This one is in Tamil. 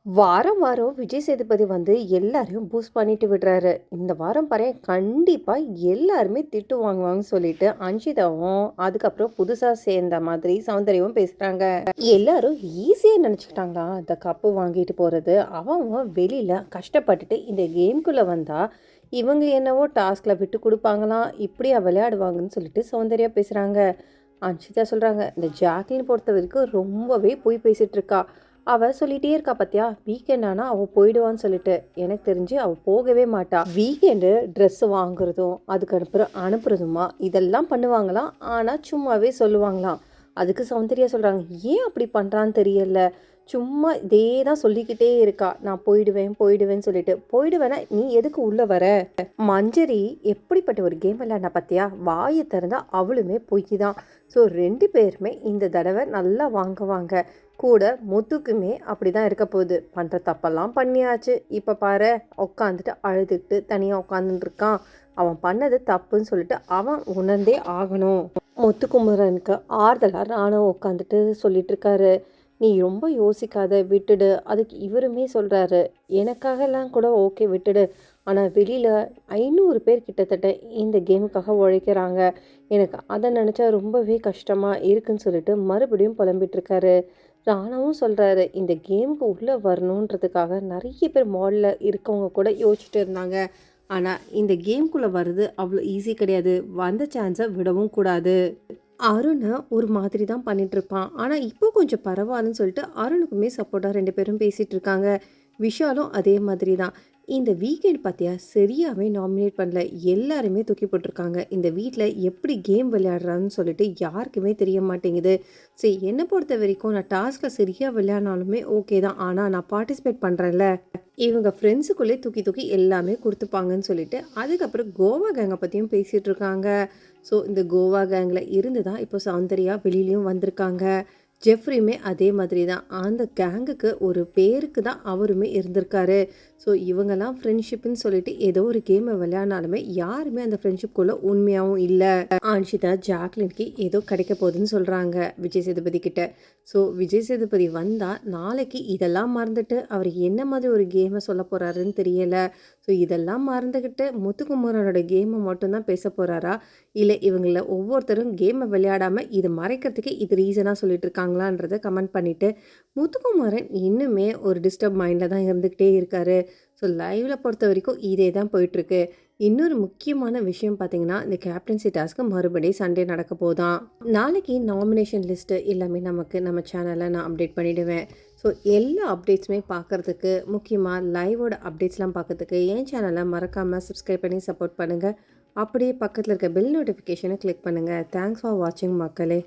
வாரம் வாரம் விஜய் சேதுபதி வந்து எல்லாரையும் பூஸ்ட் பண்ணிட்டு விடுறாரு. இந்த வாரம் பாரேன் கண்டிப்பா எல்லாருமே திட்டு வாங்குவாங்கன்னு சொல்லிட்டு அன்ஷிதாவும், அதுக்கப்புறம் புதுசா சேர்ந்த மாதிரி சௌந்தர்யாவும் பேசுறாங்க. எல்லாரும் ஈஸியா நினைச்சுக்கிட்டாங்களா இந்த கப்பு வாங்கிட்டு போறது? அவன் வெளியில கஷ்டப்பட்டுட்டு இந்த கேம்குள்ள வந்தா இவங்க என்னவோ டாஸ்க்ல விட்டு கொடுப்பாங்களாம், இப்படியா விளையாடுவாங்கன்னு சொல்லிட்டு சௌந்தர்யா பேசுறாங்க. அன்ஷிதா சொல்றாங்க, இந்த ஜாக்லின் பொறுத்த வரைக்கும் ரொம்பவே பொய் பேசிட்டு இருக்கா. அவ சொல்லிட்டே இருக்கா பாத்தியா, வீக்கெண்ட் ஆனா அவ போயிடுவான்னு சொல்லிட்டு. எனக்கு தெரிஞ்சு அவ போகவே மாட்டா. வீக்கெண்டு ட்ரெஸ் வாங்குறதும் அதுக்கு அனுப்புறதுமா இதெல்லாம் பண்ணுவாங்களாம். ஆனா சும்மாவே சொல்லுவாங்களாம். அதுக்கு சௌந்தர்யா சொல்றாங்க, ஏன் அப்படி பண்றான்னு தெரியல, சும்மா இதே தான் சொல்லிக்கிட்டே இருக்கா, நான் போயிடுவேன் போயிடுவேன்னு சொல்லிட்டு. போயிடுவேனா நீ எதுக்கு உள்ள வர? மஞ்சரி எப்படிப்பட்ட ஒரு கேம் விளையாடினா பார்த்தியா, வாயை திறந்தா அவளுமே பொய் தான். ஸோ ரெண்டு பேருமே இந்த தடவை நல்லா வாங்குவாங்க. கூட முத்துக்குமே அப்படி தான் இருக்க போகுது. பண்ணுற தப்பெல்லாம் பண்ணியாச்சு, இப்போ பாரு உட்காந்துட்டு அழுதுட்டு தனியாக உட்காந்துட்டு இருக்கான். அவன் பண்ணது தப்புன்னு சொல்லிட்டு அவன் உணர்ந்தே ஆகணும். முத்துக்குமரனுக்கு ஆறுதலாக ராணுவ உட்காந்துட்டு சொல்லிட்டு இருக்காரு, நீ ரொம்ப யோசிக்காத விட்டுடு. அதுக்கு இவருமே சொல்கிறாரு, எனக்காகலாம் கூட ஓகே விட்டுடு, ஆனால் வெளியில் 500 பேர் கிட்டத்தட்ட இந்த கேமுக்காக உழைக்கிறாங்க. எனக்கு அதை நினச்சா ரொம்பவே கஷ்டமாக இருக்குன்னு சொல்லிட்டு மறுபடியும் புலம்பிட்டுருக்காரு. ராணாவும் சொல்கிறாரு, இந்த கேமுக்கு உள்ளே வரணுன்றதுக்காக நிறைய பேர் மாடலில் இருக்கவங்க கூட யோசிச்சுட்டு இருந்தாங்க. ஆனால் இந்த கேம்குள்ளே வர்றது அவ்வளோ ஈஸி கிடையாது. வந்த சான்ஸை விடவும் கூடாது. அருணை ஒரு மாதிரி தான் பண்ணிட்டு இருப்பான். ஆனால் இப்போ கொஞ்சம் பரவாயில்லன்னு சொல்லிட்டு அருணுக்குமே சப்போர்ட்டாக ரெண்டு பேரும் பேசிகிட்டு இருக்காங்க. விஷாலும் அதே மாதிரி தான். இந்த வீக்கெண்ட் பார்த்தியா சரியாகவே நாமினேட் பண்ணல. எல்லாருமே தூக்கி போட்டிருக்காங்க. இந்த வீட்டில் எப்படி கேம் விளையாடுறான்னு சொல்லிட்டு யாருக்குமே தெரிய மாட்டேங்குது. சரி, என்னை பொறுத்த வரைக்கும் நான் டாஸ்கில் சரியாக விளையாடினாலுமே ஓகே தான். ஆனால் நான் பார்ட்டிசிபேட் பண்ணுறேன்ல, இவங்க ஃப்ரெண்ட்ஸுக்குள்ளே தூக்கி தூக்கி எல்லாமே கொடுத்துப்பாங்கன்னு சொல்லிட்டு அதுக்கப்புறம் கோவா கேங்கை பற்றியும் பேசிகிட்டு இருக்காங்க. ஸோ இந்த கோவா கேங்கில் இருந்து தான் இப்போ சௌந்தர்யா வெளியிலையும் வந்திருக்காங்க. ஜெஃப்ரியுமே அதே மாதிரி தான். அந்த கேங்குக்கு ஒரு பேருக்கு தான் அவருமே இருந்திருக்காரு. ஸோ இவங்கெல்லாம் ஃப்ரெண்ட்ஷிப்னு சொல்லிட்டு ஏதோ ஒரு கேமை விளையாடினாலுமே யாருமே அந்த ஃப்ரெண்ட்ஷிப்குள்ளே உண்மையாகவும் இல்லை. ஆன்ஷிதா ஜாக்லின்க்கு ஏதோ கிடைக்க போகுதுன்னு சொல்கிறாங்க விஜய் சேதுபதி கிட்ட. ஸோ விஜய் சேதுபதி வந்தால் நாளைக்கு இதெல்லாம் மறந்துட்டு அவர் என்ன மாதிரி ஒரு கேமை சொல்ல போகிறாருன்னு தெரியலை. ஸோ இதெல்லாம் மறந்துக்கிட்டு முத்துக்குமாரனோட கேமை மட்டும்தான் பேச போகிறாரா, இல்லை இவங்கள ஒவ்வொருத்தரும் கேமை விளையாடாமல் இது மறைக்கிறதுக்கு இது ரீசனாக சொல்லிட்டு இருக்காங்களான்றதை கமெண்ட் பண்ணிவிட்டு, முத்துக்குமாரன் இன்னுமே ஒரு டிஸ்டர்ப் மைண்டில் தான் இருந்துக்கிட்டே இருக்காரு. ஸோ லைவில் பொறுத்த வரைக்கும் இதே தான் போயிட்டுருக்கு. இன்னொரு முக்கியமான விஷயம் பார்த்தீங்கன்னா, இந்த கேப்டன்சி டாஸ்க்கு மறுபடியும் சண்டே நடக்க போதான். நாளைக்கு நாமினேஷன் லிஸ்ட்டு எல்லாமே நம்ம சேனலில் நான் அப்டேட் பண்ணிவிடுவேன். ஸோ எல்லா அப்டேட்ஸுமே பார்க்குறதுக்கு, முக்கியமாக லைவோட அப்டேட்ஸ்லாம் பார்க்கறதுக்கு என் சேனலை மறக்காமல் சப்ஸ்கிரைப் பண்ணி சப்போர்ட் பண்ணுங்கள். அப்படியே பக்கத்தில் இருக்க பெல் நோட்டிஃபிகேஷனை கிளிக் பண்ணுங்கள். தேங்க்ஸ் ஃபார் வாட்சிங் மக்களே.